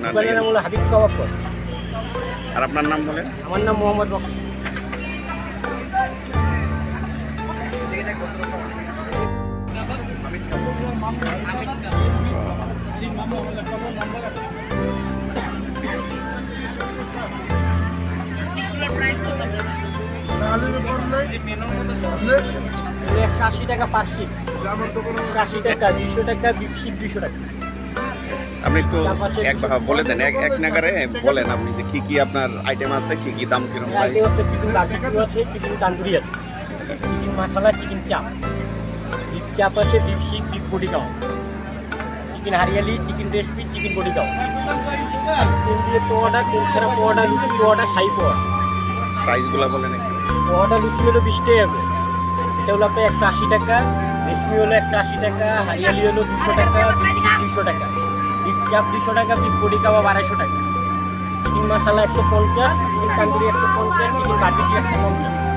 আপনার দোকানের নাম হলো হাবিব কাবাব ঘর। আর আপনার নাম বলেন? আমার নাম মোহাম্মদ রকি। একটা 80 টাকা পার শিট, 80 টাকা, 200 টাকা, 200 টাকা। আপনি একটু বলে দেন, এক নাগারে বলেন আপনি যে কি কি আপনার আইটেম আছে, কি কি দাম কিরকম ভাই? আইটেম হচ্ছে চিকেন বারবিকিউ আছে, চিকেন তান্দুরি আছে, চিকেন মশলা, চিকেন চাপ, বিফ চাপ আছে, বিফ শিক, বিফ বডি কাও, chicken hariyali, chicken recipe, chicken body কাও, চিকেন দিয়ে পোয়াটা, তেল ছাড়া পোয়াটা, লুচি পোয়াটা, শাহী পোয়া। প্রাইসগুলো বলেন একটু। পোয়াটা লুচি হলো 20 টাকা করে, এটা হলো আপনার 180 টাকা, রেসপি হলো 180 টাকা, হারিয়ালি হলো 200 টাকা, বিফ শিক 200 টাকা, বিফ চাপ 200 টাকা, বিফ বডি কাওয়া 250 টাকা, চিকেন মশলা 150, চিকেন তান্দুরি 150, চিকেন বারবিকিউ 150।